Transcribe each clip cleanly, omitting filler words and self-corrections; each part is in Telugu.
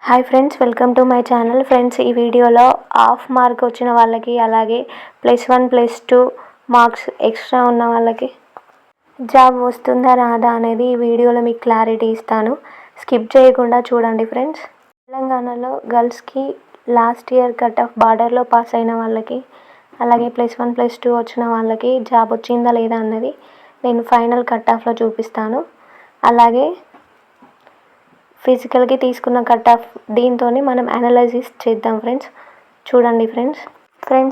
Hi friends, welcome to my channel. Friends, ఈ వీడియోలో హాఫ్ మార్క్ వచ్చిన వాళ్ళకి, అలాగే +1 +2 మార్క్స్ ఎక్స్ట్రా ఉన్న వాళ్ళకి జాబ్ వస్తుందా రాదా అనేది ఈ వీడియోలో మీకు క్లారిటీ ఇస్తాను. స్కిప్ చేయకుండా చూడండి ఫ్రెండ్స్. తెలంగాణలో గర్ల్స్కి లాస్ట్ ఇయర్ కట్ ఆఫ్ బార్డర్లో పాస్ అయిన వాళ్ళకి, అలాగే +1 +2 వచ్చిన వాళ్ళకి జాబ్ వచ్చిందా లేదా అన్నది నేను ఫైనల్ కట్ ఆఫ్లో చూపిస్తాను. అలాగే ఫిజికల్కి తీసుకున్న కట్ ఆఫ్ దీంతో మనం అనలైసిస్ చేద్దాం ఫ్రెండ్స్. చూడండి ఫ్రెండ్స్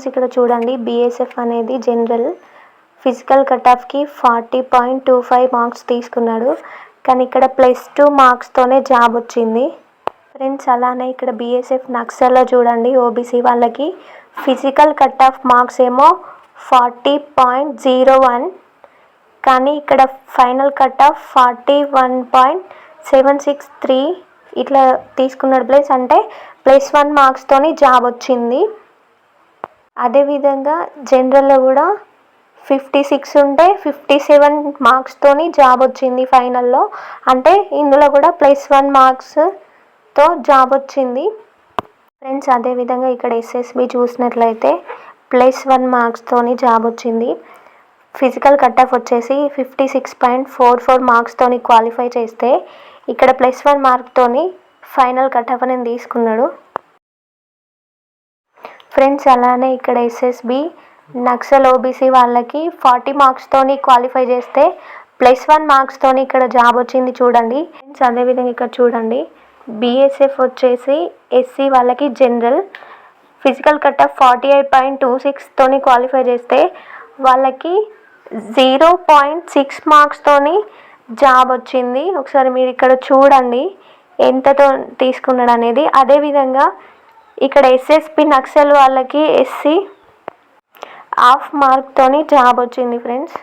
ఇక్కడ చూడండి, బీఎస్ఎఫ్ అనేది జనరల్ ఫిజికల్ కట్ ఆఫ్కి 40.25 మార్క్స్ తీసుకున్నాడు. కానీ ఇక్కడ +2 మార్క్స్తోనే జాబ్ వచ్చింది ఫ్రెండ్స్. అలానే ఇక్కడ బీఎస్ఎఫ్ నక్సల్లో చూడండి, ఓబీసీ వాళ్ళకి ఫిజికల్ కట్ ఆఫ్ మార్క్స్ ఏమో 40.01, కానీ ఇక్కడ ఫైనల్ కట్ ఆఫ్ 41.763 ఇట్లా తీసుకున్నాడు. ప్లేస్ అంటే +1 మార్క్స్తోని జాబ్ వచ్చింది. అదేవిధంగా జనరల్లో కూడా 56 ఉంటే 57 మార్క్స్తోని జాబ్ వచ్చింది ఫైనల్లో. అంటే ఇందులో కూడా +1 మార్క్స్తో జాబ్ వచ్చింది ఫ్రెండ్స్. అదేవిధంగా ఇక్కడ ఎస్ఎస్బి చూసినట్లయితే +1 మార్క్స్తోని జాబ్ వచ్చింది. ఫిజికల్ కట్ ఆఫ్ వచ్చేసి 56.44 మార్క్స్తోని క్వాలిఫై చేస్తే ఇక్కడ +1 మార్క్తోని ఫైనల్ కట్ ఆఫ్ అనేది తీసుకున్నాడు ఫ్రెండ్స్. అలానే ఇక్కడ ఎస్ఎస్బి నక్సల్ ఓబీసీ వాళ్ళకి 40 మార్క్స్తోని క్వాలిఫై చేస్తే +1 మార్క్స్తోని ఇక్కడ జాబ్ వచ్చింది చూడండి ఫ్రెండ్స్. అదేవిధంగా ఇక్కడ చూడండి, బీఎస్ఎఫ్ వచ్చేసి ఎస్సీ వాళ్ళకి జనరల్ ఫిజికల్ కట్ ఆఫ్ 48.26తోని క్వాలిఫై చేస్తే వాళ్ళకి 0.6 మార్క్స్తోని జాబ్ వచ్చింది. ఒకసారి మీరు ఇక్కడ చూడండి ఎంతతో తీసుకున్నాడు అనేది. అదేవిధంగా ఇక్కడ ఎస్ఎస్పి నక్సల్ వాళ్ళకి ఎస్సీ హాఫ్ మార్క్తోని జాబ్ వచ్చింది ఫ్రెండ్స్.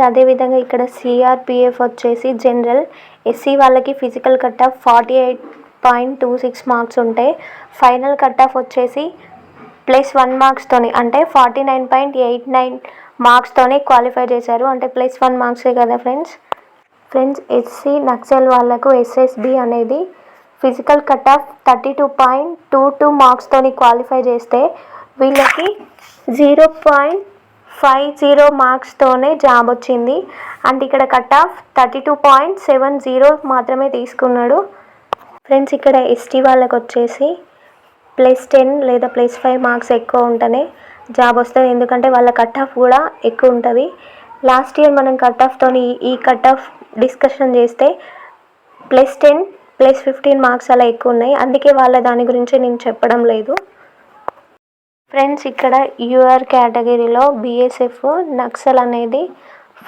అదేవిధంగా ఇక్కడ సిఆర్పిఎఫ్ వచ్చేసి జనరల్ ఎస్సీ వాళ్ళకి ఫిజికల్ కట్ ఆఫ్ 48.26 మార్క్స్ ఉంటే ఫైనల్ కట్ ఆఫ్ వచ్చేసి +1 మార్క్స్తోని అంటే 49.89 మార్క్స్తోనే క్వాలిఫై చేశారు. అంటే +1 మార్క్సే కదా ఫ్రెండ్స్. ఎస్సీ నక్సల్ వాళ్ళకు ఎస్ఎస్బి అనేది ఫిజికల్ కట్ ఆఫ్ 32.22 మార్క్స్తోని క్వాలిఫై చేస్తే వీళ్ళకి 0.50 మార్క్స్తోనే జాబ్ వచ్చింది. అంటే ఇక్కడ కట్ ఆఫ్ 32.70 మాత్రమే తీసుకున్నాడు ఫ్రెండ్స్. ఇక్కడ ఎస్టీ వాళ్ళకి వచ్చేసి +10 లేదా +5 మార్క్స్ ఎక్కువ ఉంటేనే జాబ్ వస్తుంది, ఎందుకంటే వాళ్ళ కట్ ఆఫ్ కూడా ఎక్కువ ఉంటుంది. లాస్ట్ ఇయర్ మనం కట్ ఆఫ్తోని ఈ కట్ ఆఫ్ డిస్కషన్ చేస్తే +10 +15 మార్క్స్ అలా ఎక్కువ ఉన్నాయి, అందుకే వాళ్ళ దాని గురించి నేను చెప్పడం లేదు ఫ్రెండ్స్. ఇక్కడ యూఆర్ కేటగిరీలో బీఎస్ఎఫ్ నక్సల్ అనేది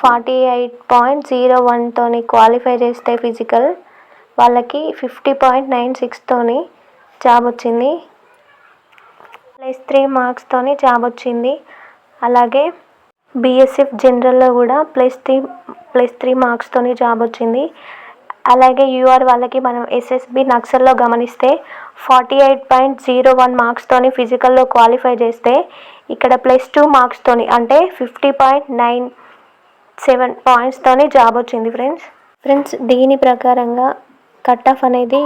48.01తోని క్వాలిఫై చేస్తే ఫిజికల్ వాళ్ళకి 50.96తోని జాబ్ వచ్చింది. +3 మార్క్స్తోని జాబ్ వచ్చింది. అలాగే బీఎస్ఎఫ్ జనరల్లో కూడా +3 మార్క్స్తోని జాబ్ వచ్చింది. అలాగే యూఆర్ వాళ్ళకి మనం ఎస్ఎస్బి నక్సల్లో గమనిస్తే 48.01 మార్క్స్తోని ఫిజికల్లో క్వాలిఫై చేస్తే ఇక్కడ +2 మార్క్స్తోని అంటే 50.97 పాయింట్స్తోని జాబ్ వచ్చింది ఫ్రెండ్స్. దీని ప్రకారంగా కట్ ఆఫ్ అనేది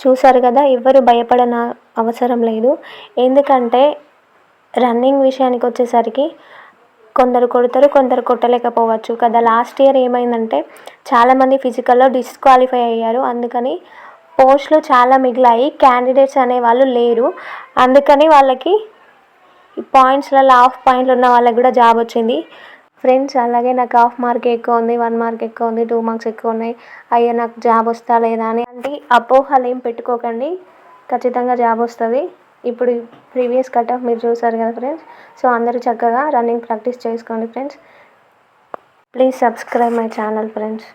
చూసారు కదా, ఎవ్వరు భయపడన అవసరం లేదు. ఎందుకంటే రన్నింగ్ విషయానికి వచ్చేసరికి కొందరు కొడతారు, కొందరు కొట్టలేకపోవచ్చు కదా. లాస్ట్ ఇయర్ ఏమైందంటే చాలామంది ఫిజికల్లో డిస్క్వాలిఫై అయ్యారు, అందుకని పోస్టులు చాలా మిగిలాయి, క్యాండిడేట్స్ అనేవాళ్ళు లేరు. అందుకని వాళ్ళకి పాయింట్స్లలో హాఫ్ పాయింట్లు ఉన్న వాళ్ళకి కూడా జాబ్ వచ్చింది ఫ్రెండ్స్. అలాగే నాకు హాఫ్ మార్క్ ఎక్కువ ఉంది, 1 మార్క్ ఎక్కువ ఉంది, 2 మార్క్స్ ఎక్కువ ఉన్నాయి, అయ్యా నాకు జాబ్ వస్తా లేదా అని అపోహలు ఏం పెట్టుకోకండి, ఖచ్చితంగా జాబ్ వస్తుంది. ఇప్పుడు ప్రీవియస్ కట్ ఆఫ్ మీరు చూసారు కదా ఫ్రెండ్స్. సో అందరూ చక్కగా రన్నింగ్ ప్రాక్టీస్ చేసుకోండి friends. Please subscribe my channel friends.